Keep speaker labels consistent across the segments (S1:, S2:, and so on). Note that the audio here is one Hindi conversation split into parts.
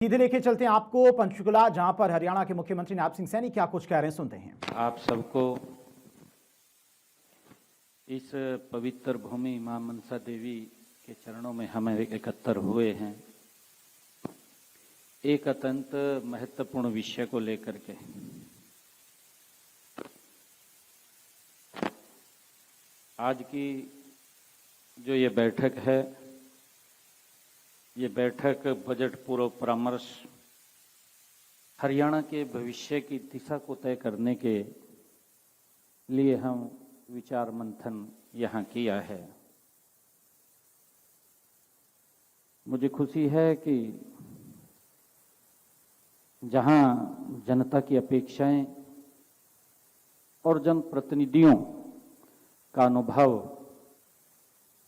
S1: सीधे लेके चलते हैं आपको पंचकुला, जहां पर हरियाणा के मुख्यमंत्री नायब सिंह सैनी क्या कुछ कह रहे हैं, सुनते हैं।
S2: आप सबको इस पवित्र भूमि मां मनसा देवी के चरणों में हम एकत्र हुए हैं एक अत्यंत महत्वपूर्ण विषय को लेकर के। आज की जो ये बैठक है, ये बैठक बजट पूर्व परामर्श हरियाणा के भविष्य की दिशा को तय करने के लिए हम विचार मंथन यहाँ किया है। मुझे खुशी है कि जहाँ जनता की अपेक्षाएं और जनप्रतिनिधियों का अनुभव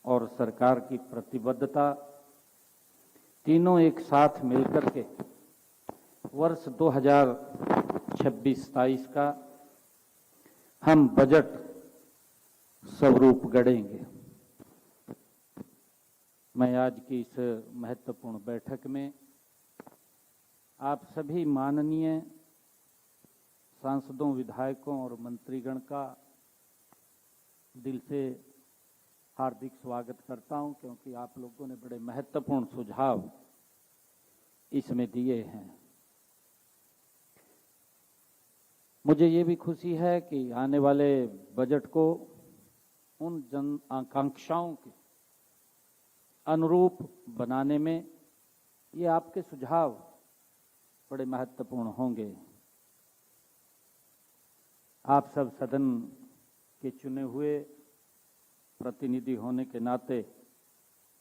S2: और सरकार की प्रतिबद्धता तीनों एक साथ मिलकर के वर्ष 2026-27 का हम बजट स्वरूप गढ़ेंगे। मैं आज की इस महत्वपूर्ण बैठक में आप सभी माननीय सांसदों, विधायकों और मंत्रीगण का दिल से हार्दिक स्वागत करता हूं, क्योंकि आप लोगों ने बड़े महत्वपूर्ण सुझाव इसमें दिए हैं। मुझे ये भी खुशी है कि आने वाले बजट को उन जन आकांक्षाओं के अनुरूप बनाने में ये आपके सुझाव बड़े महत्वपूर्ण होंगे। आप सब सदन के चुने हुए प्रतिनिधि होने के नाते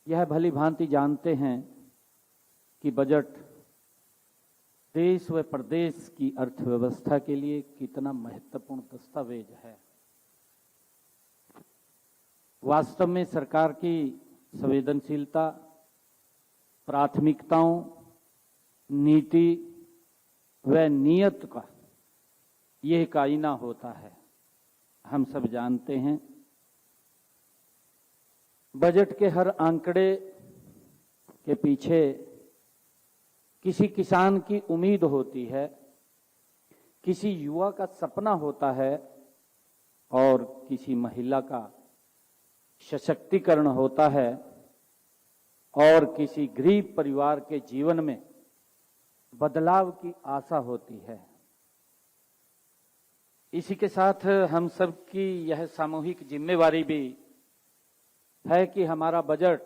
S2: यह भली भांति जानते हैं कि बजट देश व प्रदेश की अर्थव्यवस्था के लिए कितना महत्वपूर्ण दस्तावेज है। वास्तव में सरकार की संवेदनशीलता, प्राथमिकताओं, नीति व नियत का यह एक आईना होता है। हम सब जानते हैं बजट के हर आंकड़े के पीछे किसी किसान की उम्मीद होती है, किसी युवा का सपना होता है और किसी महिला का सशक्तिकरण होता है और किसी गरीब परिवार के जीवन में बदलाव की आशा होती है। इसी के साथ हम सब की यह सामूहिक जिम्मेवारी भी है कि हमारा बजट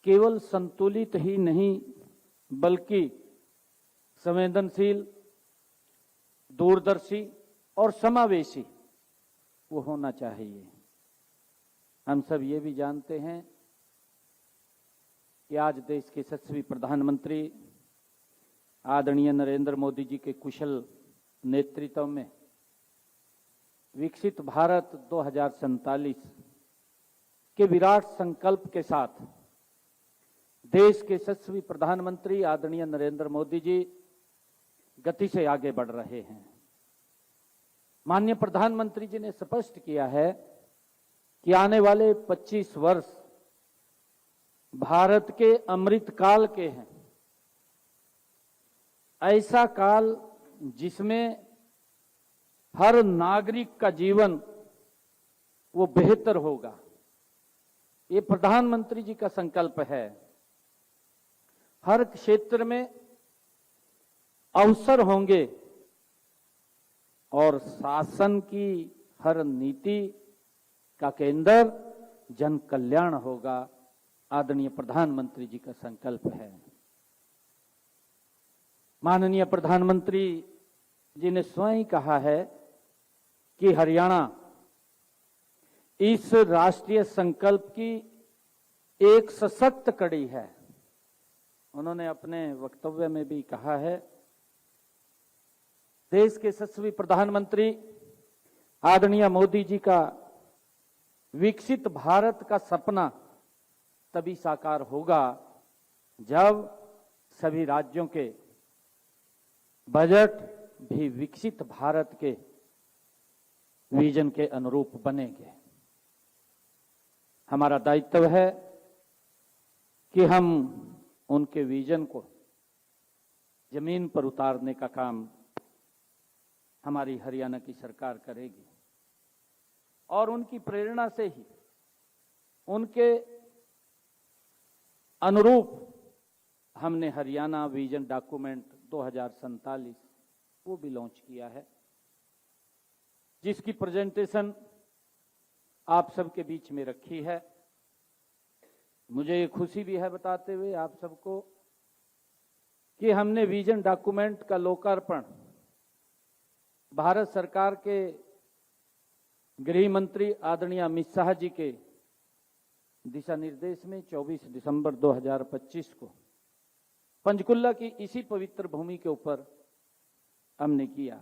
S2: केवल संतुलित ही नहीं बल्कि संवेदनशील, दूरदर्शी और समावेशी वो होना चाहिए। हम सब ये भी जानते हैं कि आज देश के यशस्वी प्रधानमंत्री आदरणीय नरेंद्र मोदी जी के कुशल नेतृत्व में विकसित भारत 2047 के विराट संकल्प के साथ देश के यशस्वी प्रधानमंत्री आदरणीय नरेंद्र मोदी जी गति से आगे बढ़ रहे हैं। माननीय प्रधानमंत्री जी ने स्पष्ट किया है कि आने वाले 25 वर्ष भारत के अमृत काल के हैं, ऐसा काल जिसमें हर नागरिक का जीवन वो बेहतर होगा। ये प्रधानमंत्री जी का संकल्प है। हर क्षेत्र में अवसर होंगे और शासन की हर नीति का केंद्र जन कल्याण होगा। आदरणीय प्रधानमंत्री जी का संकल्प है। माननीय प्रधानमंत्री जी ने स्वयं कहा है कि हरियाणा इस राष्ट्रीय संकल्प की एक सशक्त कड़ी है। उन्होंने अपने वक्तव्य में भी कहा है, देश के यशस्वी प्रधानमंत्री आदरणीय मोदी जी का विकसित भारत का सपना तभी साकार होगा जब सभी राज्यों के बजट भी विकसित भारत के विजन के अनुरूप बनेंगे। हमारा दायित्व है कि हम उनके विजन को जमीन पर उतारने का काम हमारी हरियाणा की सरकार करेगी। और उनकी प्रेरणा से ही, उनके अनुरूप हमने हरियाणा विजन डॉक्यूमेंट 2047 वो भी लॉन्च किया है, जिसकी प्रेजेंटेशन आप सबके बीच में रखी है। मुझे ये खुशी भी है बताते हुए आप सबको कि हमने विजन डॉक्यूमेंट का लोकार्पण भारत सरकार के गृह मंत्री आदरणीय अमित शाह जी के दिशा निर्देश में 24 दिसंबर 2025 को पंचकुला की इसी पवित्र भूमि के ऊपर हमने किया।